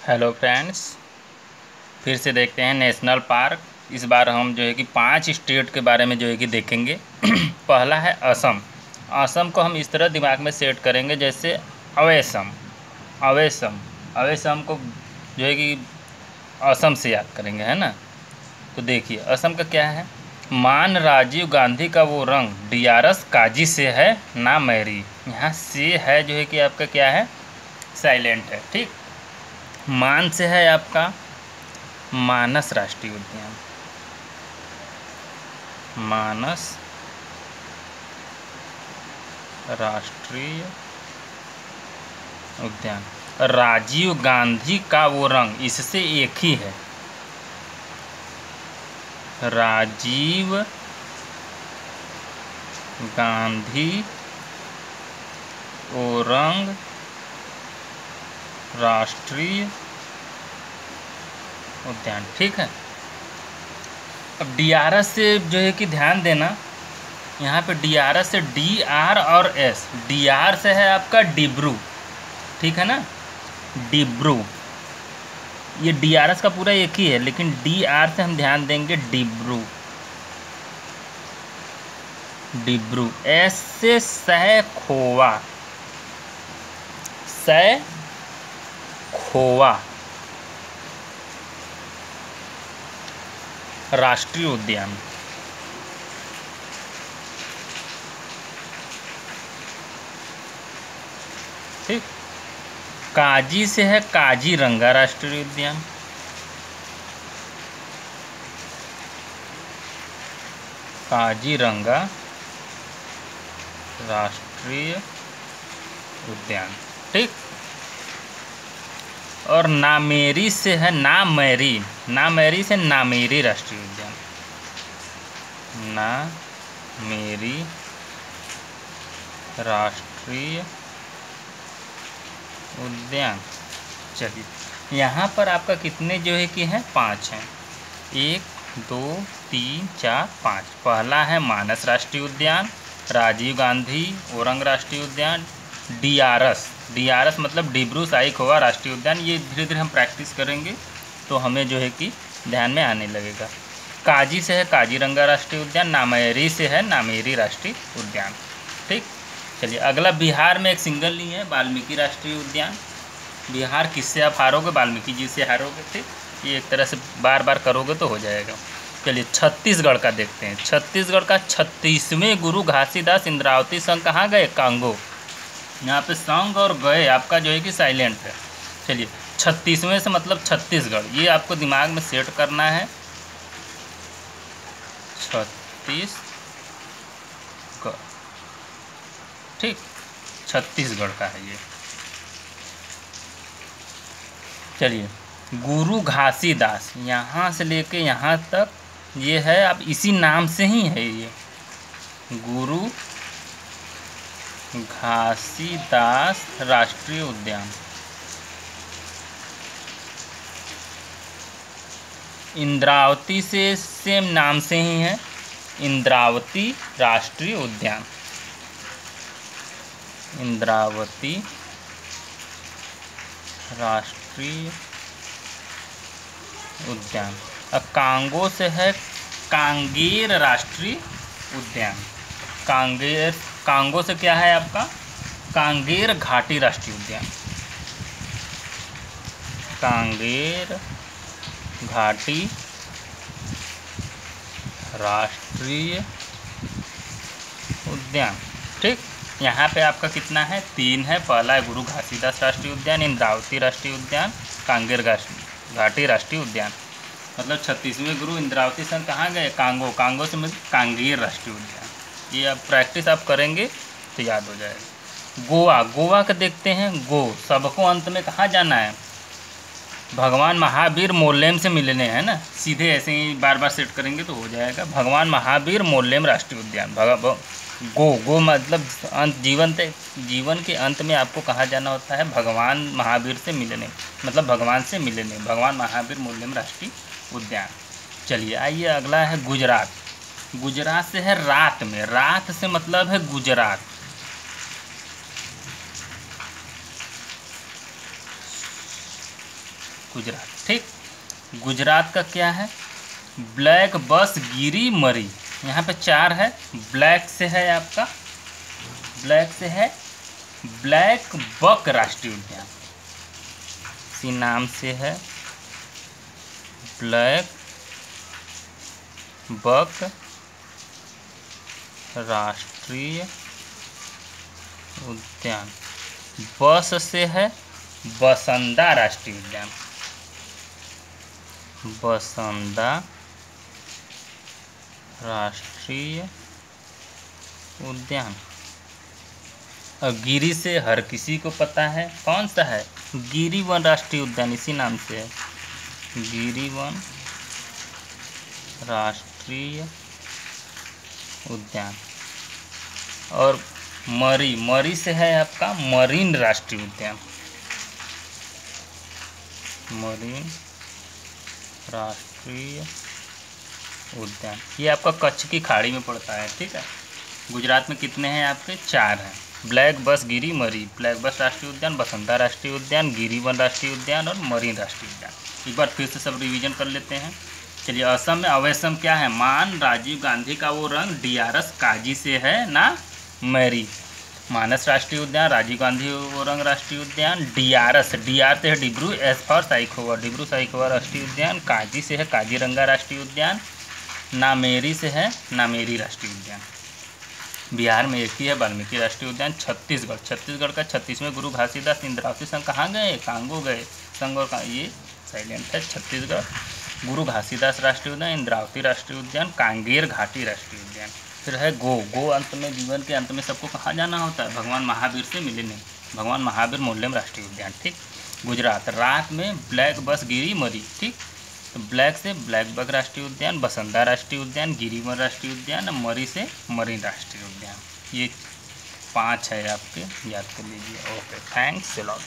Hello friends, फिर से देखते हैं नेशनल पार्क। इस बार हम जो है कि 5 स्टेट के बारे में जो है कि देखेंगे। पहला है असम। असम को हम इस तरह दिमाग में सेट करेंगे जैसे अवेसम। अवेसम अवेसम को जो है कि असम से याद करेंगे, है ना। तो देखिए असम का क्या है। मान राजीव गांधी का वो रंग डीआरएस काजी से है ना मैरी। यहाँ से है जो है कि आपका क्या है, साइलेंट है। ठीक। मान से है आपका मानस राष्ट्रीय उद्यान। मानस राष्ट्रीय उद्यान। राजीव गांधी का वो रंग इससे एक ही है। राजीव गांधी वो रंग राष्ट्रीय उद्यान। ठीक है। अब डीआरएस से जो है कि ध्यान देना, यहाँ पे डीआरएस से डी आर और एस। डीआर से है आपका डिब्रू, ठीक है ना, डिब्रू। ये डीआरएस का पूरा एक ही है, लेकिन डीआर से हम ध्यान देंगे डिब्रू। डिब्रू। एस से सह खोवा। सह खोवा राष्ट्रीय उद्यान। ठीक। काजी से है काजीरंगा राष्ट्रीय उद्यान। काजीरंगा राष्ट्रीय उद्यान। ठीक। और नामेरी से है नामेरी। नामेरी से नामेरी राष्ट्रीय उद्यान। नामेरी राष्ट्रीय उद्यान। चलिए यहाँ पर आपका कितने जो है कि हैं, 5 हैं। 1 2 3 4 5। पहला है मानस राष्ट्रीय उद्यान, राजीव गांधी ओरंग राष्ट्रीय उद्यान, डीआरएस। डीआरएस मतलब डिब्रू साईखोवा राष्ट्रीय उद्यान। ये धीरे धीरे हम प्रैक्टिस करेंगे तो हमें जो है कि ध्यान में आने लगेगा। काजी से है काजीरंगा राष्ट्रीय उद्यान, नामेरी से है नामेरी राष्ट्रीय उद्यान। ठीक। चलिए अगला बिहार में एक सिंगल नहीं है, वाल्मीकि राष्ट्रीय उद्यान। बिहार किससे आप हारोगे, वाल्मीकि जी से हारोगे। ठीक। ये एक तरह से बार बार करोगे तो हो जाएगा। चलिए छत्तीसगढ़ का देखते हैं। छत्तीसगढ़ का 36वें गुरु घासीदास इंद्रावती संघ कहाँ गए, कांगो। यहाँ पे संघ और गए आपका जो है कि साइलेंट है। चलिए 36वें से मतलब छत्तीसगढ़, ये आपको दिमाग में सेट करना है। छत्तीसगढ़। ठीक। छत्तीसगढ़ का है ये। चलिए गुरु घासीदास, यहाँ से लेके यहाँ तक ये है, अब इसी नाम से ही है ये, गुरु घासीदास राष्ट्रीय उद्यान। इंद्रावती से सेम नाम से ही है, इंद्रावती राष्ट्रीय उद्यान। इंद्रावती राष्ट्रीय उद्यान। अब कांगो से है कांगेर राष्ट्रीय उद्यान। कांगेर, कांगो से क्या है आपका, कांगेर घाटी राष्ट्रीय उद्यान। कांगेर घाटी राष्ट्रीय उद्यान। ठीक। यहाँ पे आपका कितना है, 3 है। पहला है गुरु घासीदास राष्ट्रीय उद्यान, इंद्रावती राष्ट्रीय उद्यान, कांगेर घाटी राष्ट्रीय उद्यान। मतलब 36वें गुरु इंद्रावती संघ कहाँ गए, कांगो। कांगो से मतलब कांगेर राष्ट्रीय उद्यान। ये आप प्रैक्टिस आप करेंगे तो याद हो जाएगा। गोवा। गोवा का देखते हैं। गो सबको अंत में कहाँ जाना है, भगवान महावीर मोल्लेम से मिलने, है ना। सीधे ऐसे ही बार बार सेट करेंगे तो हो जाएगा। भगवान महावीर मोल्लेम राष्ट्रीय उद्यान। गो मतलब अंत, जीवन के अंत में आपको कहाँ जाना होता है, भगवान महावीर से मिलने, मतलब भगवान से मिलने, भगवान महावीर मोल्लेम राष्ट्रीय उद्यान। चलिए आइए अगला है गुजरात। गुजरात से है रात में। रात से मतलब है गुजरात। गुजरात। ठीक, गुजरात का क्या है, ब्लैक बस गिरी मरी, यहाँ पे 4 है। ब्लैक से है आपका, ब्लैक से है ब्लैक बक राष्ट्रीय उद्यान, इसी नाम से है ब्लैक बक राष्ट्रीय उद्यान। बस से है बसंदा राष्ट्रीय उद्यान, बसंदा राष्ट्रीय उद्यान। और गिरी से हर किसी को पता है कौन सा है, गिरी वन राष्ट्रीय उद्यान, इसी नाम से है गिरी वन राष्ट्रीय उद्यान। और मरी, मरी से है आपका मरीन राष्ट्रीय उद्यान, मरीन राष्ट्रीय उद्यान। ये आपका कच्छ की खाड़ी में पड़ता है। ठीक है, गुजरात में कितने हैं आपके, 4 हैं, ब्लैक बस गिरी मरी, ब्लैक बस राष्ट्रीय उद्यान, बसंता राष्ट्रीय उद्यान, गिरी वन राष्ट्रीय उद्यान और मरीन राष्ट्रीय उद्यान। एक बार फिर से सब रिवीजन कर लेते हैं। चलिए, असम में अवैसम क्या है, मान राजीव गांधी का वो रंग, डीआरएस काजी से है ना मैरी। मानस राष्ट्रीय उद्यान, राजीव गांधी वो रंग राष्ट्रीय उद्यान, डीआरएस, डीआर से है डिब्रू, एस फॉर साइखोवा, डिब्रू साइखोवा राष्ट्रीय उद्यान, काजी से है काजीरंगा राष्ट्रीय उद्यान, नामेरी से है नामेरी राष्ट्रीय उद्यान। बिहार में एक ही है वाल्मीकि राष्ट्रीय उद्यान। छत्तीसगढ़, छत्तीसगढ़ का 36वें गुरु घासीदास इंद्रावती संघ कहाँ गए, कांगो गए, संघ और ये साइलेंट है। छत्तीसगढ़ गुरु घासीदास राष्ट्रीय उद्यान, इंद्रावती राष्ट्रीय उद्यान, कांगेर घाटी राष्ट्रीय उद्यान। फिर है गो अंत में, जीवन के अंत में सबको कहाँ जाना होता है, भगवान महावीर से मिलने, भगवान महावीर मोल्लेम राष्ट्रीय उद्यान। ठीक, गुजरात रात में ब्लैक बस गिरी मरी। ठीक, तो ब्लैक से ब्लैक बक राष्ट्रीय उद्यान, बसंदा राष्ट्रीय उद्यान, गिरीवन राष्ट्रीय उद्यान, मरी से मरीन राष्ट्रीय उद्यान। ये 5 है आपके, याद कर लीजिए। Okay, thanks a lot.